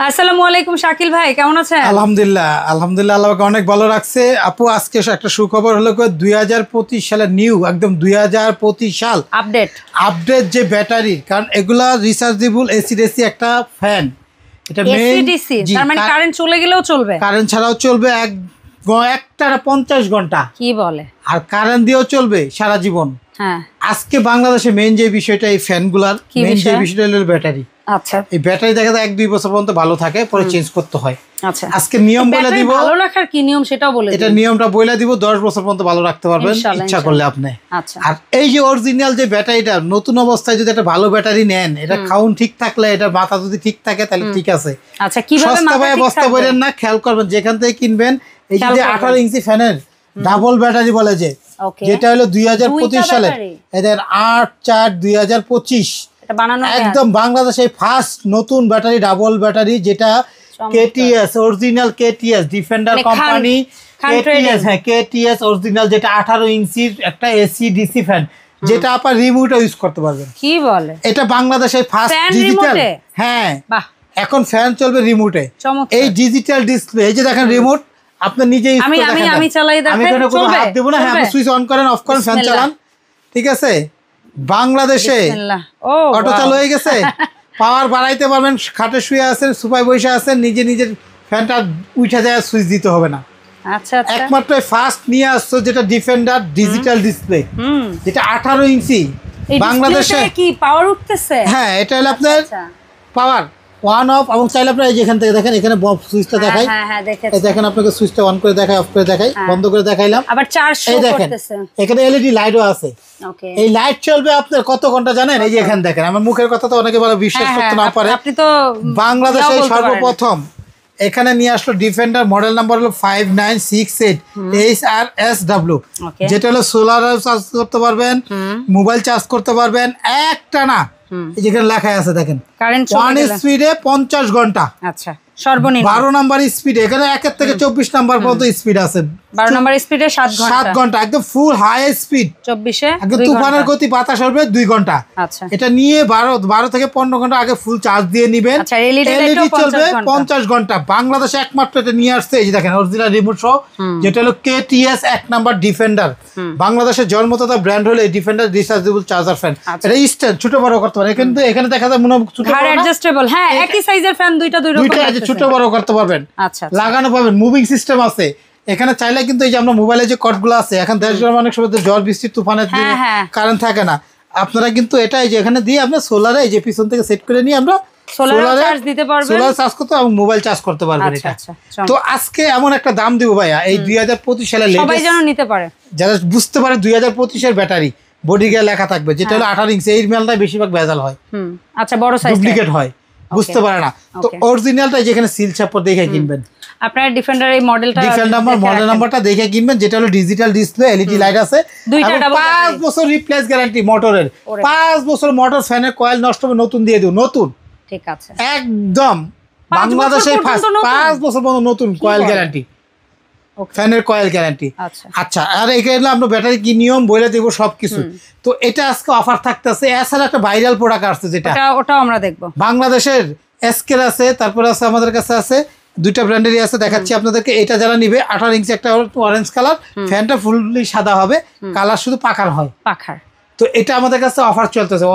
আসসালামু আলাইকুম শাকিল ভাই, কেমন আছেন? আলহামদুলিল্লাহ আলহামদুলিল্লাহ, আল্লাহ অনেক ভালো রাখছে। আপু আজকে একটা সুখবর হলো 2025 সালের নিউ একদম 2025 সাল আপডেট যে ব্যাটারি, কারণ এগুলা রিচার্জেবল এসি একটা ফ্যান। এটা এসি তার মানে কারেন্ট চলে গেলেও চলবে, কারেন্ট ছাড়াও চলবে, একটানা 50 ঘন্টা কি বলে, আর কারেন্ট দিয়েও চলবে সারা জীবন। হ্যাঁ, আজকে বাংলাদেশে মেইন যে বিষয়টা, এই ফ্যানগুলার মেইন যে বিষয়টা হলো ব্যাটারি। আচ্ছা, এই ব্যাটারি দেখা যায় 1-2 বছর পর্যন্ত ভালো থাকে, পরে চেঞ্জ করতে হয়। আচ্ছা, আজকে নিয়ম বলে দিব, ভালো রাখার কি নিয়ম সেটাও বলে দিব। এটা নিয়মটা বলে দিব, 10 বছর পর্যন্ত ভালো রাখতে পারবেন ইচ্ছা করলে আপনি। আচ্ছা, আর এই যে অরিজিনাল যে ব্যাটারিটা নতুন অবস্থায় যদি একটা ভালো ব্যাটারি নেন, এটা খাউন ঠিক থাকলে, এটা মাথা যদি ঠিক থাকে তাহলে ঠিক আছে। আচ্ছা, কিভাবে মাথা ঠিক বস্তা বলেন না, খেয়াল করবেন যেখান থেকে কিনবেন। এই যে 18 ইঞ্চি ফ্যানের ডাবল ব্যাটারি বলে যে, যেটা হলো 2025 সালে, এদের 8/4/2025 একদম বাংলাদেশে ফার্স্ট নতুন ব্যাটারি, ডাবল ব্যাটারি, যেটা KTS original, KTS defender company, KTS, হ্যাঁ কেটিএস অরিজিনাল, যেটা 18 ইঞ্চির একটা এসি ডিসি ফ্যান, যেটা আপনার রিমোট ইউজ করতে পারবেন। কি বলে, এটা বাংলাদেশের ফার্স্ট ডিজিটাল। হ্যাঁ, এখন ফ্যান চলবে রিমোটে। এই ডিজিটাল ডিসপ্লে, এই যে দেখেন রিমোট, আপনি নিজে ইউজ করে দেখেন। আমি চালাই দেখেন, আমি কোনো হাত দেব না। হ্যাঁ, আপনি সুইচ অন করেন, অফ করেন, ফ্যান চালান, ঠিক আছে। বাংলাদেশে অটো চালু হয়ে গেছে, পাওয়ার বাড়াইতে পারবেন। খাটে শুয়ে আছেন, সোফায় বসে আছেন, নিজের ফ্যানটা উঠে যায়, সুইচ দিতে হবে না। আচ্ছা, একমাত্র ফার্স্ট নিয়ে আসছো যেটা ডিফেন্ডার ডিজিটাল ডিসপ্লে, যেটা 18 ইঞ্চি। বাংলাদেশে কি পাওয়ার উঠতেছে? হ্যাঁ, এটা হলো আপনার পাওয়ার অন অফ, এবং চাইলে আপনার এই যেখান থেকে দেখেন, এখানে সুইচটা দেখাই, এই দেখেন আপনাকে সুইচটা অন করে দেখাই, অফ করে দেখাই, বন্ধ করে দেখাইলাম। আবার চার্জ শো করতেছে, এখানে এলইডি লাইটও আছে। এই লাইট চলবে আপনার কত ঘন্টা জানেন? এই যে এখানে দেখেন, আমার মুখের কথা তো অনেকে বলে বিশ্বাস করতে না পারে। আপনি তো বাংলাদেশে সর্বপ্রথম এখানে নিয়ে আসলো ডিফেন্ডার, মডেল নাম্বার হলো 5968 HRSW, যেটা হলো সোলার চার্জ করতে পারবেন, মোবাইল চার্জ করতে পারবেন একটানা। যেখানে লেখা আছে দেখেন, ওয়ান স্পিডে 50 ঘন্টা। আচ্ছা, সর্বনিম্ন 12 নাম্বার স্পিডে, এখানে 1 থেকে 24 নাম্বার পর্যন্ত স্পিড আছে। 12 নাম্বার স্পিডে 7 ঘন্টা একদম ফুল হাই স্পিড, 24 একদম তুফানের গতি, বাতাস হবে 2 ঘন্টা। আচ্ছা, এটা নিয়ে 12 থেকে 15 ঘন্টা আগে ফুল চার্জ দিয়ে নেবেন। আচ্ছা, এলইডি চলবে 50 ঘন্টা। বাংলাদেশে একমাত্র এটা নিয়ে আসছে, এই যে দেখেন অরিজিনাল রিমোট সহ, যেটা হলো কেটিএস 1 নাম্বার ডিফেন্ডার। বাংলাদেশের জন্মদাতা ব্র্যান্ড হলো এই ডিফেন্ডার রিচার্জেবল চার্জার ফ্যান। এটা স্ট্যান্ড ছোট বড় করতে পারে, কিন্তু এখানে দেখা যায় মনে ছোট বড় অ্যাডজাস্টেবল। হ্যাঁ, একই সাইজের ফ্যান দুইটা ছোট বড় করতে পারবেন। আচ্ছা, লাগানো পাবেন, মুভিং সিস্টেম আছে এখানে। চাইলে কিন্তু এই যে আমরা মোবাইলে যে কর্ডগুলো আছে, এখন দেশগুলো অনেক সময় ঝড় বৃষ্টি তুফানের দিনে কারেন্ট থাকে না, আপনারা কিন্তু এটা এই যে এখানে দিয়ে আপনার সোলারে এই যে পিছন থেকে সেট করে নিয়ে আমরা সোলার চার্জ দিতে পারবেন, সোলার চার্জ করতে এবং মোবাইল চার্জ করতে পারবেন। এটা তো আজকে এমন একটা দাম দিব ভাইয়া, এই 2025 সালে সবাই যেন নিতে পারে, যারা বুঝতে পারে 2025 এর ব্যাটারি বডি গিয়ে লেখা থাকবে, যেটা হলো 18 ইঞ্চি। এই মালটা বেশিরভাগ ভেজাল হয়, আচ্ছা বড় সাইজ ডুপ্লিকেট হয়, বুঝতে পারে না। তো অরিজিনালটা যেখানে সিল ছাপর দেখে কিনবেন। আপনারা ডিফেন্ডার এই মডেলটা, ডিফেন্ডার মডেল নাম্বারটা দেখে কিনবেন, যেটা হলো ডিজিটাল ডিসপ্লে, এলইডি লাইট আছে, 5 বছর রিপ্লেস গ্যারান্টি মোটরের। 5 বছর মোটর ফ্যানের কয়েল নষ্ট হবে, নতুন দিয়ে দেব, নতুন। ঠিক আছে, একদম বাংলাদেশে ফার্স্ট 5 বছর পর্যন্ত নতুন কয়েল গ্যারান্টি, ফ্যানের কয়েল গ্যারান্টি। আচ্ছা, আর এখানে আমরা ব্যাটারি কি নিয়ম বলে দেব সবকিছু। তো এটা আজকে অফার থাকতেছে। এছাড়া একটা ভাইরাল প্রোডাক্ট আসছে, যেটা ওটাও আমরা দেখবো। বাংলাদেশের এসকের আছে, তারপরে আছে আমাদের কাছে আছে, 2টা ব্র্যান্ডেরই আছে, দেখাচ্ছি আপনাদেরকে। এটা যারা নিবে 18 ইঞ্চি, একটা অরেঞ্জ কালার, ফ্যানটা ফুললি সাদা হবে, কালার শুধু পাখার হয়, পাখার। তো এটা আমাদের কাছে অফার চলতেছে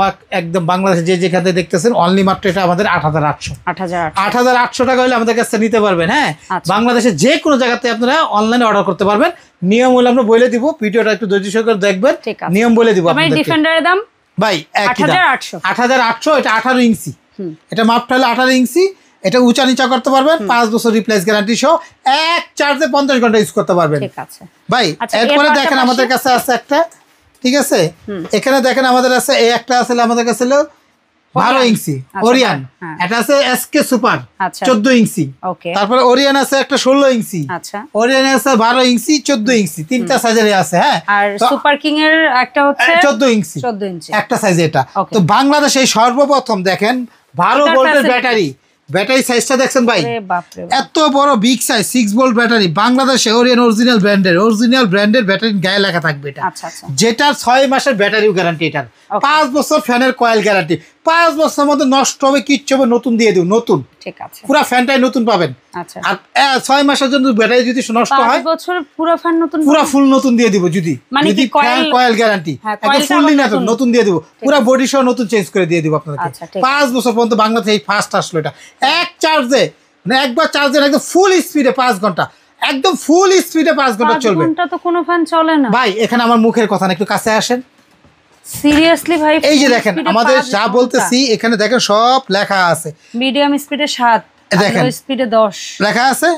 একদম বাংলাদেশে যে যেখানে দেখতেছেন, অনলি মাত্র এটা আমাদের 8,800 টাকা হলে আমাদের কাছে নিতে পারবেন। হ্যাঁ, বাংলাদেশে যে কোনো জায়গাতে আপনারা অনলাইনে অর্ডার করতে পারবেন। নিয়ম হলো আমরা বলে দিব, ভিডিওটা একটু ধৈর্য সহকারে দেখবেন, নিয়ম বলে দিব। ডিফেন্ডারের দাম ভাই 8,800, এটা 18 ইঞ্চি, এটা মাপটা হলো 18 ইঞ্চি। এটা উঁচা নিচা করতে পারবেন, 5 বছর রিপ্লেস গ্যারান্টি সহ, এক চার্জে 50 ঘন্টা ইউজ করতে পারবেন। ঠিক আছে ভাই, এরপরে দেখেন আমাদের কাছে আছে একটা, ঠিক আছে, এখানে দেখেন আমাদের আছে এই একটা আছে আমাদের কাছে 12 ইঞ্চি ওরিয়ান, এটা আছে এসকে সুপার 14 ইঞ্চি, তারপরে ওরিয়ান আছে একটা 16 ইঞ্চি, ওরিয়ান আছে 12 ইঞ্চি, 14 ইঞ্চি, 3টা সাইজের আছে। হ্যাঁ, আর সুপার কিং এর একটা হচ্ছে 14 ইঞ্চি একটা সাইজ। এটা তো বাংলাদেশে সর্বপ্রথম দেখেন 12 ভোল্টের ব্যাটারি, ব্যাটারি সাইজটা দেখছেন ভাই, এত বড় বিগ সাইজ 6 ভোল্ট ব্যাটারি। বাংলাদেশে ওরিয়ন অরিজিনাল ব্র্যান্ডের ব্যাটারি গায়ে লেখা থাকবে এটা, যেটা 6 মাসের ব্যাটারিও গ্যারান্টি, এটার 5 বছর ফ্যানের কয়েল গ্যারান্টি, 5 বছরের মধ্যে নষ্ট হবে কিচ্ছু হবে, নতুন দিয়ে দিও, নতুন। ঠিক আছে, পুরো ফ্যানটাই নতুন পাবেন। আচ্ছা, আর 6 মাসের জন্য ব্যাটারি যদি নষ্ট হয় 5 বছর পুরো ফ্যান নতুন, পুরো ফুল নতুন দিয়ে দিব। যদি ফ্যান কয়েল গ্যারান্টি একদম ফুললি নতুন দিয়ে দিব, পুরো বডি সহ নতুন চেঞ্জ করে দিয়ে দিব আপনাদেরকে। 5 বছর পর্যন্ত বাংলাদেশে এই ফার্স্ট আসলো এটা, এক চার্জে মানে একবার চার্জে একদম ফুল স্পিডে 5 ঘন্টা, একদম ফুল স্পিডে 5 ঘন্টা চলবে। 5 ঘন্টা তো কোনো ফ্যান চলে না ভাই। এখানে আমার মুখের কথা না, একটু কাছে আসেন। সিরিয়াসলি ভাই, এই যে দেখেন আমাদের যা বলতেছি এখানে দেখেন সব লেখা আছে। মিডিয়াম স্পিডে 7, লো স্পিডে 10 লেখা আছে।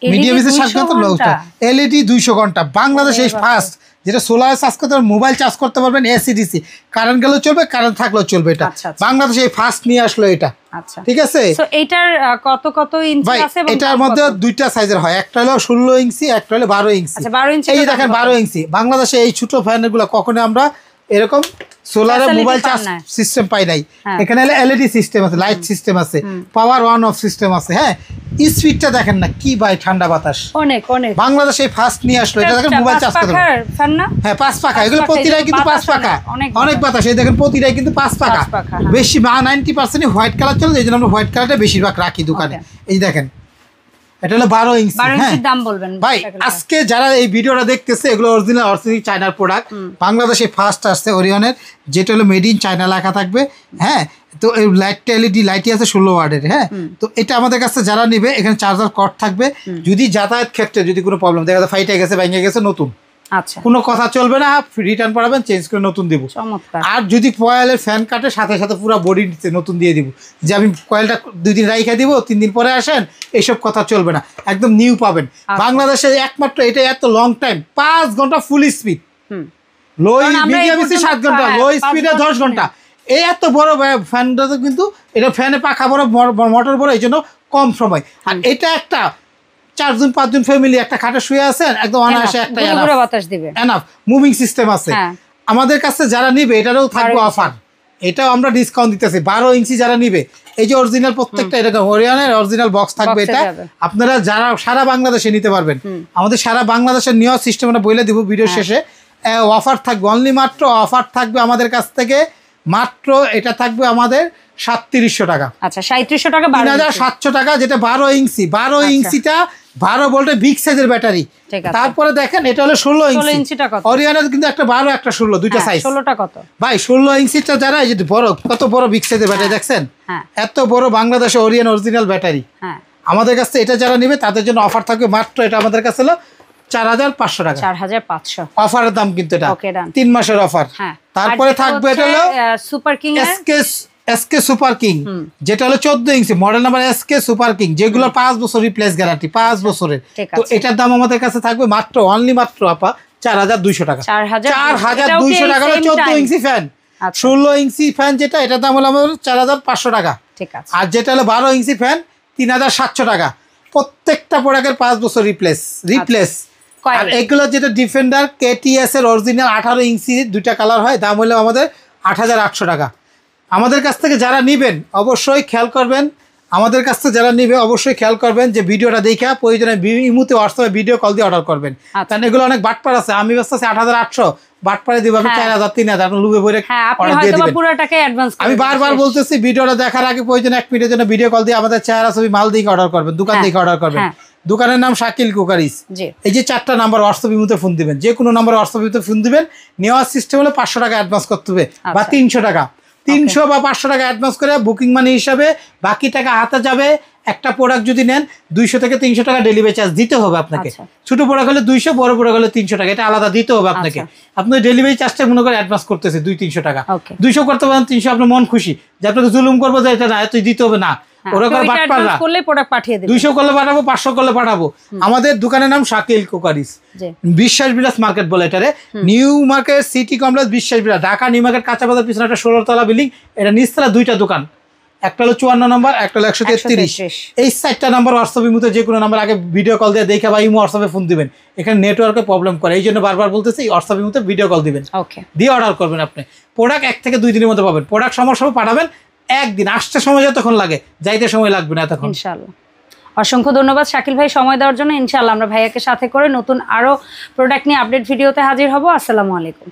মিডিয়াম স্পিডে 7 ঘন্টা, এলইডি 200 ঘন্টা। বাংলাদেশে এই ফার্স্ট যেটা সোলার চার্জ করতে পারবেন, মোবাইল চার্জ করতে পারবেন, এসি ডিসি, কারেন্ট গেলেও চলবে, কারেন্ট থাকলেও চলবে। এটা বাংলাদেশে এই ফার্স্ট নিয়ে আসলো এটা। আচ্ছা, ঠিক আছে। সো এটার কত ইঞ্চি আছে? এবং এটার মধ্যে দুইটা সাইজের হয়, একটা হলো 16 ইঞ্চি, একটা হলো 12 ইঞ্চি। আচ্ছা, 12 ইঞ্চি। এই দেখেন 12 ইঞ্চি। বাংলাদেশে এই ছোট ফ্যানগুলো কখনো আমরা এরকম সোলারে মোবাইল চার্জ সিস্টেম পাই নাই। এখানে এলইডি সিস্টেম আছে, লাইট সিস্টেম আছে, পাওয়ার অন অফ সিস্টেম আছে। হ্যাঁ, স্পিডটা দেখেন না কি ভাই, ঠান্ডা বাতাস অনেক অনেক। বাংলাদেশে ফার্স্ট নিয়ে আসলো এটা। দেখেন মোবাইল চার্জ করতে ফ্যান না? হ্যাঁ, 5 পাখা। এগুলো প্রতিটাই কিন্তু 5 পাখা, অনেক বাতাস। এই দেখেন প্রতিটাই কিন্তু 5 পাখা। বেশি 90% হোয়াইট কালার চলে, এই জন্য আমরা হোয়াইট কালারটা বেশিরভাগ রাখি দোকানে। এই দেখেন এটা হলো 12 ইঞ্চি। হ্যাঁ, দাম বলবেন ভাই। আজকে যারা এই ভিডিওটা দেখতেছে এগুলো অরিজিনাল অথেন্টিক চায়নার প্রোডাক্ট। বাংলাদেশে ফার্স্ট আসছে ওরিয়নের, যেটা হলো মেড ইন চায়না লেখা থাকবে। হ্যাঁ, তো এই লাইটটা এলইডি লাইটই আছে 16 ওয়াটের। হ্যাঁ, তো এটা আমাদের কাছে যারা নেবে এখানে চার্জার কর্ড থাকবে। যদি যাতায়াত ক্ষেত্রে যদি কোনো প্রবলেম দেখা যায়, ফাইটে গেছে, ভেঙে গেছে, নতুন, আচ্ছা, কোনো কথা চলবে না, রিটার্ন পাঠাবেন, চেঞ্জ করে নতুন দিব। আর যদি কয়েলের ফ্যান কাটে সাথে সাথে পুরো বডি নতুন দিয়ে দিব, যে আমি কয়েলটা 2 দিন রাইখা দিব, 3 দিন পরে আসেন, এইসব কথা চলবে না, একদম নিউ পাবেন। বাংলাদেশে একমাত্র এটা, এত লং টাইম 5 ঘন্টা ফুল স্পিড, লো মিডিয়াম স্পিড 7 ঘন্টা, লো স্পিডে 10 ঘন্টা। এই এত বড় ফ্যানটা কিন্তু এটা ফ্যানে পাখা বড়, মোটর বড়, এই জন্য কম সময়। আর এটা একটা 4 জন 5 জন ফ্যামিলি একটা খাটে শুয়ে আছেন, একদম অনায়াসে একটা বাতাস দিবে, এনাফ। মুভিং সিস্টেম আছে। আমাদের কাছে যারা নিবে এটারও থাকবে অফার, এটাও আমরা ডিসকাউন্ট দিতেছি। 12 ইঞ্চি যারা নিবে, এই যে অরিজিনাল প্রত্যেকটা এরকম ওরিয়নের অরিজিনাল বক্স থাকবে। এটা আপনারা যারা সারা বাংলাদেশে নিতে পারবেন। আমাদের সারা বাংলাদেশের নেওয়ার সিস্টেম আমরা বলে দিব ভিডিও শেষে। অফার থাকবে, অনলি মাত্র অফার থাকবে আমাদের কাছ থেকে, মাত্র এটা থাকবে আমাদের 3700 টাকা। আচ্ছা, 3700 টাকা, 3700 টাকা, যেটা 12 ইঞ্চি। 12 ইঞ্চিটা 12 ভোল্টের বিগ সাইজের ব্যাটারি। তারপরে দেখেন এটা হলো 16 ইঞ্চি। ওরিয়নের কিন্তু একটা 12 একটা 16, দুইটা সাইজ। 16টা কত ভাই? 16 ইঞ্চিটা যারা, এই যে বড়, কত বড় বিগ সাইজের ব্যাটারি দেখছেন? এত বড় বাংলাদেশে ওরিয়ন অরিজিনাল ব্যাটারি। আমাদের কাছে এটা যারা নেবে তাদের জন্য অফার থাকবে মাত্র, এটা আমাদের কাছে হলো 4500 টাকা। 4500 অফারের দাম কিন্তু এটা 3 মাসের অফার। তারপরে থাকবে এটা হলো super king SK super king, যেটা হলো 14 inch, model number SK super king, যেগুলো 5 বছর রিপ্লেস গ্যারান্টি, 5 বছরের। তো এটার দাম আমাদের কাছে থাকবে মাত্র, অনলি মাত্র আপা 4200 টাকা। 4200 টাকা হলো 14 ইঞ্চি ফ্যান। 16 ইঞ্চি ফ্যান যেটা, এটার দাম হলো আমাদের 4500 টাকা। আর যেটা হলো 12 ইঞ্চি ফ্যান 3700 টাকা। প্রত্যেকটা প্রোডাক্টের 5 বছর রিপ্লেস। আর এগুলো যেটা ডিফেন্ডার কেটিএস এর অরিজিনাল 18 ইঞ্চি, দুইটা কালার হয়, দাম হলো আমাদের 8800 টাকা। আমাদের কাছ থেকে যারা নেবেন অবশ্যই খেয়াল করবেন, আমাদের কাছ থেকে যারা নেবে অবশ্যই খেয়াল করবেন যে ভিডিওটা দেখা প্রয়োজনে ইমুতে হোয়াটসঅ্যাপে ভিডিও কল দিয়ে অর্ডার করবেন। কারণ এগুলো অনেক বাটপার আছে, আমি ব্যস্ত আছি 8800, বাটপারে দিব আমি 4000 3000, আপনি লুবে বইরে অর্ডার দিয়ে দিবেন। আমি বারবার বলতেছি ভিডিওটা দেখার আগে প্রয়োজনে 1 মিনিটের জন্য ভিডিও কল দিয়ে আমাদের চেহারা ছবি মাল দিয়ে অর্ডার করবেন, দোকান থেকে অর্ডার করবেন। দোকানের নাম শাকিল কুকারিস। এই যে 4টা নাম্বার হোয়াটসঅ্যাপ ইমুতে ফোন দিবেন, যে কোনো নাম্বার হোয়াটসঅ্যাপ ইমুতে ফোন দিবেন। নেওয়ার সিস্টেম হলো 500 টাকা অ্যাডভান্স করতে হবে, বা 300 টাকা, 300 বা 500 টাকা অ্যাডভান্স করে বুকিং মানি হিসাবে বাকি টাকা হাতে যাবে। একটা প্রোডাক্ট যদি নেন 200 থেকে 300 টাকা ডেলিভারি চার্জ দিতে হবে আপনাকে। ছোট প্রোডাক্ট হলে 200, বড় প্রোডাক্ট হলে 300 টাকা, এটা আলাদা দিতে হবে আপনাকে। আপনি ডেলিভারি চার্জটা মনে করে অ্যাডভান্স করতেছে 200-300 টাকা, 200 করতে পারেন, 300 আপনার মন খুশি, যে আপনাকে জুলুম করবো যে এটা না এত দিতে হবে না, ওরা করে বাটপাররা 200 করলে পাঠাবো, 500 করলে পাঠাবো। আমাদের দোকানের নাম শাকিল কুকারিস, বিশ্বাস বিলাস মার্কেট বলে এটারে। নিউ মার্কেট সিটি কমপ্লেক্স বিশ্বাস বিলাস, ঢাকা নিউ মার্কেট কাঁচা বাজার পিছনে একটা 16 তলা বিল্ডিং। এটা নিচতলা 2টা দোকান, একটা হলো 54 নম্বর, একটা হলো 133। এই 4টা নাম্বার হোয়াটসঅ্যাপ ইমুতে যে কোনো নাম্বার আগে ভিডিও কল দিয়ে দেখে বা ইমো হোয়াটসঅ্যাপে ফোন দিবেন। এখানে নেটওয়ার্কে প্রবলেম করে, এই জন্য বারবার বলতেছি হোয়াটসঅ্যাপ ইমুতে ভিডিও কল দিবেন, দিয়ে অর্ডার করবেন। আপনি প্রোডাক্ট 1 থেকে 2 দিনের মধ্যে পাবেন। প্রোডাক্ট সময় পাঠাবেন, একদিন আসতে সময় যতক্ষণ লাগে, যাইতে সময় লাগবে না এতক্ষণ। ইনশাআল্লাহ। অসংখ্য ধন্যবাদ শাকিল ভাই সময় দেওয়ার জন্য। ইনশাআল্লাহ আমরা ভাইয়াকে সাথে করে নতুন আরো প্রোডাক্ট নিয়ে আপডেট ভিডিওতে হাজির হব। আসসালামু আলাইকুম।